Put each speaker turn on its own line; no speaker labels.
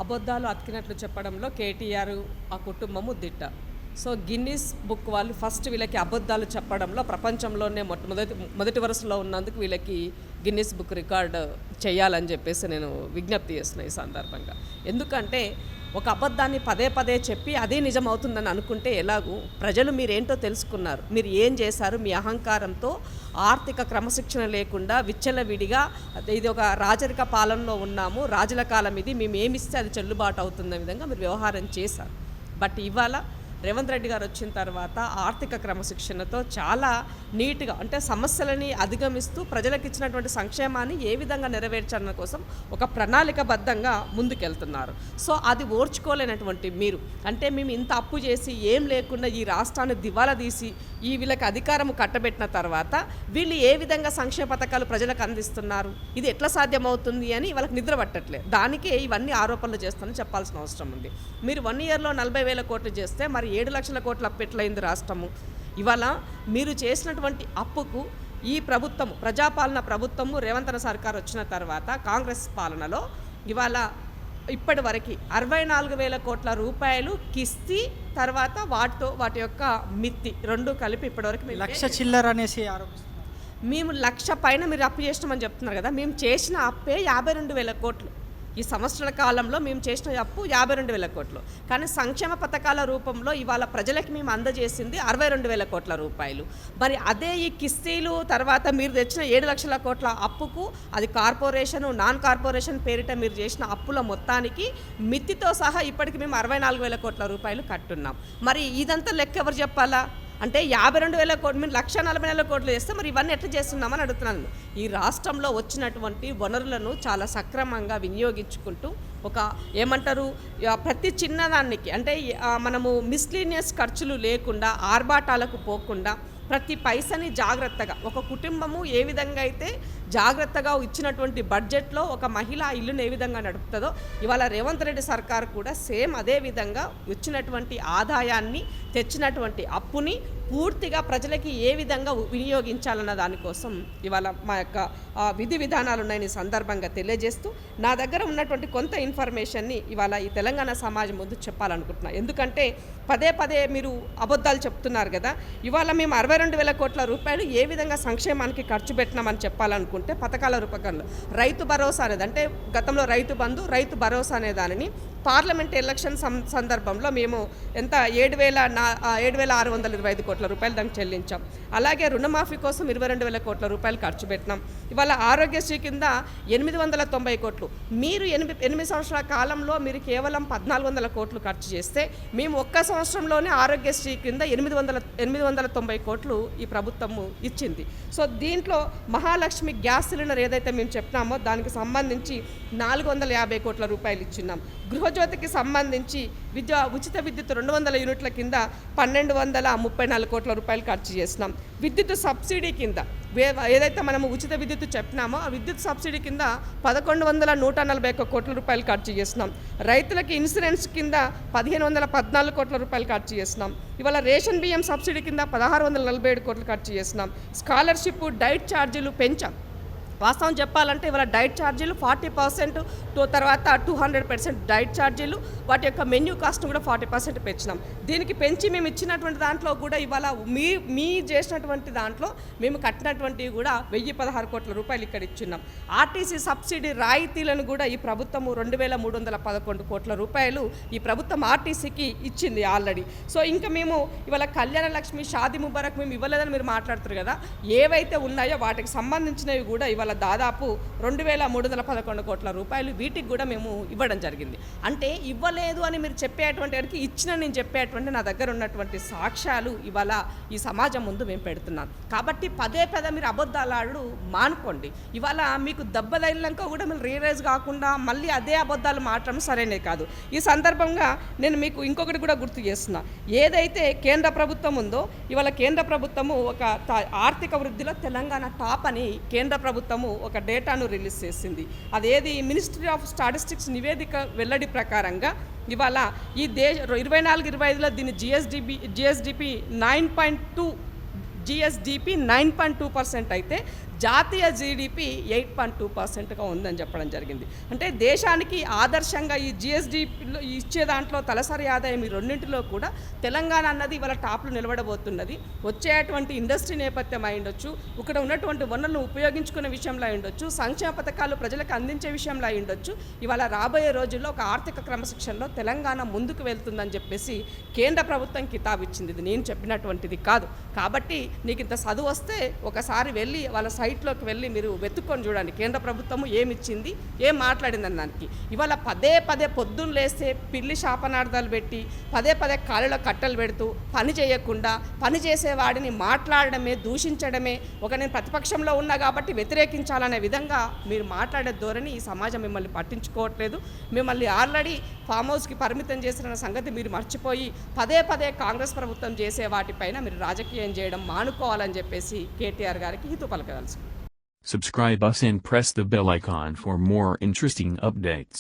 అబద్ధాలు అతికినట్లు చెప్పడంలో కేటీఆర్ ఆ కుటుంబము దిట్ట. సో గిన్నీస్ బుక్ వాళ్ళు ఫస్ట్ వీళ్ళకి అబద్ధాలు చెప్పడంలో ప్రపంచంలోనే మొదటి వరుసలో ఉన్నందుకు వీళ్ళకి గిన్నీస్ బుక్ రికార్డ్ చేయాలని చెప్పేసి నేను విజ్ఞప్తి చేస్తున్నాను ఈ సందర్భంగా. ఎందుకంటే ఒక అబద్ధాన్ని పదే పదే చెప్పి అదే నిజం అవుతుందని అనుకుంటే ఎలాగూ ప్రజలు మీరేంటో తెలుసుకున్నారు, మీరు ఏం చేశారు, మీ అహంకారంతో ఆర్థిక క్రమశిక్షణ లేకుండా విచ్చలవిడిగా ఇది ఒక రాజరిక పాలనలో ఉన్నాము, రాజుల కాలం ఇది, మేము ఏమిస్తే అది చెల్లుబాటు అవుతున్న విధంగా మీరు వ్యవహారం చేశారు. బట్ ఇవాళ రేవంత్ రెడ్డి గారు వచ్చిన తర్వాత ఆర్థిక క్రమశిక్షణతో చాలా నీట్గా అంటే సమస్యలని అధిగమిస్తూ ప్రజలకు ఇచ్చినటువంటి సంక్షేమాన్ని ఏ విధంగా నెరవేర్చడం కోసం ఒక ప్రణాళికబద్ధంగా ముందుకెళ్తున్నారు. సో అది ఓర్చుకోలేనటువంటి మీరు అంటే మేము ఇంత అప్పు చేసి ఏం లేకుండా ఈ రాష్ట్రాన్ని దివాలా తీసి ఈ వీళ్ళకి అధికారం కట్టబెట్టిన తర్వాత వీళ్ళు ఏ విధంగా సంక్షేమ పథకాలు ప్రజలకు అందిస్తున్నారు, ఇది ఎట్లా సాధ్యమవుతుంది అని వాళ్ళకి నిద్ర పట్టట్లేదు. దానికే ఇవన్నీ ఆరోపణలు చేస్తానని చెప్పాల్సిన అవసరం ఉంది. మీరు 1 ఇయర్లో 40,000 కోట్లు చేస్తే మరి 7 లక్షల కోట్ల అప్పు ఎట్లయింది రాష్ట్రము? ఇవాళ మీరు చేసినటువంటి అప్పుకు ఈ ప్రభుత్వం ప్రజాపాలన ప్రభుత్వము రేవంత్ సర్కార్ వచ్చిన తర్వాత కాంగ్రెస్ పాలనలో ఇవాళ ఇప్పటి వరకు 64,000 కోట్ల రూపాయలు కిస్తీ తర్వాత వాటి యొక్క మిత్తి రెండు కలిపి ఇప్పటివరకు
లక్ష చిల్లర అనేసి ఆరోపిస్తున్నారు.
మేము 1,00,000 పైన మీరు అప్పు చేసినామని చెప్తున్నారు కదా. మేము చేసిన అప్పే 52,000 కోట్లు. ఈ సంవత్సరాల కాలంలో మేము చేసిన అప్పు 52,000 కోట్లు. కానీ సంక్షేమ పథకాల రూపంలో ఇవాళ ప్రజలకి మేము అందజేసింది 62,000 కోట్ల రూపాయలు. మరి అదే ఈ కిస్తీలు తర్వాత మీరు తెచ్చిన 7 లక్షల కోట్ల అప్పుకు అది కార్పొరేషను నాన్ కార్పొరేషన్ పేరిట మీరు చేసిన అప్పుల మొత్తానికి మిత్తితో సహా ఇప్పటికి మేము 64,000 కోట్ల రూపాయలు కట్టున్నాం. మరి ఇదంతా లెక్క ఎవరు చెప్పాలా? అంటే 52,000 కోట్లు మీరు 1,40,000 కోట్లు చేస్తే మరి ఇవన్నీ ఎట్లా చేస్తున్నామని అడుగుతున్నాను. ఈ రాష్ట్రంలో వచ్చినటువంటి వనరులను చాలా సక్రమంగా వినియోగించుకుంటూ ఒక ఏమంటారు ప్రతి చిన్నదానికి అంటే మనము మిస్లీనియస్ ఖర్చులు లేకుండా ఆర్భాటాలకు పోకుండా ప్రతి పైసని జాగ్రత్తగా ఒక కుటుంబము ఏ విధంగా అయితే జాగ్రత్తగా ఇచ్చినటువంటి బడ్జెట్లో ఒక మహిళ ఇల్లును ఏ విధంగా నడుపుతుందో ఇవాళ రేవంత్ రెడ్డి సర్కార్ కూడా సేమ్ అదే విధంగా వచ్చినటువంటి ఆదాయాన్ని తెచ్చినటువంటి అప్పుని పూర్తిగా ప్రజలకి ఏ విధంగా వినియోగించాలన్న దానికోసం ఇవాళ మా యొక్క విధి విధానాలు ఉన్నాయని సందర్భంగా తెలియజేస్తూ నా దగ్గర ఉన్నటువంటి కొంత ఇన్ఫర్మేషన్ని ఇవాళ ఈ తెలంగాణ సమాజం ముందు చెప్పాలనుకుంటున్నా. ఎందుకంటే పదే పదే మీరు అబద్ధాలు చెప్తున్నారు కదా. ఇవాళ మేము 62,000 కోట్ల రూపాయలు ఏ విధంగా సంక్షేమానికి ఖర్చు పెట్టినామని చెప్పాలనుకుంటే పథకాల రూపకంలో రైతు భరోసా అనేది అంటే గతంలో రైతు బంధు రైతు భరోసా అనే దానిని పార్లమెంట్ ఎలక్షన్ సందర్భంలో మేము ఎంత 7,625 కోట్ల రూపాయలు దానికి చెల్లించాం. అలాగే రుణమాఫీ కోసం 22,000 కోట్ల రూపాయలు ఖర్చు పెట్టినాం. ఇవాళ ఆరోగ్యశ్రీ కింద 890 కోట్లు. మీరు 8 సంవత్సరాల కాలంలో మీరు కేవలం 1,400 కోట్లు ఖర్చు చేస్తే మేము ఒక్క సంవత్సరంలోనే ఆరోగ్యశ్రీ కింద 890 కోట్లు ఈ ప్రభుత్వము ఇచ్చింది. సో దీంట్లో మహాలక్ష్మి గ్యాస్ సిలిండర్ ఏదైతే మేము చెప్పినామో దానికి సంబంధించి 450 కోట్ల రూపాయలు ఇచ్చినాం. గృహజ్యోతికి సంబంధించి ఉచిత విద్యుత్ 200 యూనిట్ల కింద 1,234 కోట్ల రూపాయలు ఖర్చు చేసినాం. విద్యుత్ సబ్సిడీ కింద ఏదైతే మనము ఉచిత విద్యుత్ చెప్పినామో ఆ విద్యుత్ సబ్సిడీ కింద 1,141 కోట్ల రూపాయలు ఖర్చు చేసినాం. రైతులకి ఇన్సూరెన్స్ కింద 1,514 కోట్ల రూపాయలు ఖర్చు చేసినాం. ఇవాళ రేషన్ బియ్యం సబ్సిడీ కింద 1,647 కోట్లు ఖర్చు చేసినాం. స్కాలర్షిప్ డైట్ ఛార్జీలు పెంచాం. వాస్తవం చెప్పాలంటే ఇవాళ డైట్ ఛార్జీలు 40% తర్వాత 200% డైట్ ఛార్జీలు వాటి యొక్క మెన్యూ కాస్ట్ను కూడా 40% పెంచినాం. దీనికి పెంచి మేము ఇచ్చినటువంటి దాంట్లో కూడా ఇవాళ మీ చేసినటువంటి దాంట్లో మేము కట్టినటువంటివి కూడా 1,016 కోట్ల రూపాయలు ఇక్కడ ఇచ్చున్నాం. ఆర్టీసీ సబ్సిడీ రాయితీలను కూడా ఈ ప్రభుత్వము 2,311 కోట్ల రూపాయలు ఈ ప్రభుత్వం ఆర్టీసీకి ఇచ్చింది ఆల్రెడీ. సో ఇంకా మేము ఇవాళ కళ్యాణ లక్ష్మి షాదీ ముబారక్ మేము ఇవ్వలేదని మీరు మాట్లాడుతారు కదా. ఏవైతే ఉన్నాయో వాటికి సంబంధించినవి కూడా ఇవాళ దాదాపు 2,311 కోట్ల రూపాయలు వీటికి కూడా మేము ఇవ్వడం జరిగింది. అంటే ఇవ్వలేదు అని మీరు చెప్పేటువంటి వాడికి ఇచ్చిన నేను చెప్పేటువంటి నా దగ్గర ఉన్నటువంటి సాక్ష్యాలు ఇవాళ ఈ సమాజం ముందు మేము పెడుతున్నాను. కాబట్టి పదే పదే మీరు అబద్ధాలు మానుకోండి. ఇవాళ మీకు దెబ్బ తగిలినాక కూడా మీరు రియలైజ్ కాకుండా మళ్ళీ అదే అబద్ధాలు మాట్లాడడం సరైనది కాదు. ఈ సందర్భంగా నేను మీకు ఇంకొకటి కూడా గుర్తు చేస్తున్నా. ఏదైతే కేంద్ర ప్రభుత్వం ఉందో ఇవాళ కేంద్ర ప్రభుత్వము ఒక ఆర్థిక వృద్ధిలో తెలంగాణ టాప్ అని కేంద్ర ప్రభుత్వం ఒక డేటాను రిలీజ్ చేసింది. అదేది మినిస్ట్రీ ఆఫ్ స్టాటిస్టిక్స్ నివేదిక వెల్లడి ప్రకారంగా ఇవాళ ఈ 24-25లో దీని జిఎస్డిపి 9.2 GSDP 9.2% అయితే జాతీయ జీడిపి 8.2%గా ఉందని చెప్పడం జరిగింది. అంటే దేశానికి ఆదర్శంగా ఈ జిఎస్డిలో ఇచ్చే దాంట్లో తలసరి ఆదాయం ఈ రెండింటిలో కూడా తెలంగాణ అన్నది ఇవాళ టాప్లో నిలబడబోతున్నది. వచ్చేటువంటి ఇండస్ట్రీ నేపథ్యం అయి ఉండొచ్చు, ఇక్కడ ఉన్నటువంటి వనరులను ఉపయోగించుకునే విషయంలో అయి ఉండొచ్చు, సంక్షేమ పథకాలు ప్రజలకు అందించే విషయంలో అయి ఉండొచ్చు. ఇవాళ రాబోయే రోజుల్లో ఒక ఆర్థిక క్రమశిక్షణలో తెలంగాణ ముందుకు వెళ్తుందని చెప్పేసి కేంద్ర ప్రభుత్వం కితాబు ఇచ్చింది. ఇది నేను చెప్పినటువంటిది కాదు. కాబట్టి నీకు ఇంత చదువు వస్తే ఒకసారి వెళ్ళి వాళ్ళ సైట్లోకి వెళ్ళి మీరు వెతుక్కొని చూడండి కేంద్ర ప్రభుత్వము ఏమిచ్చింది, ఏం మాట్లాడిందని దానికి. ఇవాళ పదే పదే పొద్దున్న లేస్తే పిల్లి శాపనార్థాలు పెట్టి పదే పదే కాళ్ళలో కట్టలు పెడుతూ పని చేయకుండా పని చేసేవాడిని మాట్లాడడమే, దూషించడమే, ఒక నేను ప్రతిపక్షంలో ఉన్నా కాబట్టి వ్యతిరేకించాలనే విధంగా మీరు మాట్లాడే ధోరణి ఈ సమాజం మిమ్మల్ని పట్టించుకోవట్లేదు. మిమ్మల్ని ఆల్రెడీ ఫామ్ హౌస్కి పరిమితం చేసిన సంగతి మీరు మర్చిపోయి పదే పదే కాంగ్రెస్ ప్రభుత్వం చేసే వాటిపైన మీరు రాజకీయం చేయడం మానుకోవాలని చెప్పేసి కేటీఆర్ గారికి హితవు పలకదలుచుకున్నాను.
Subscribe us and press the bell icon for more interesting updates.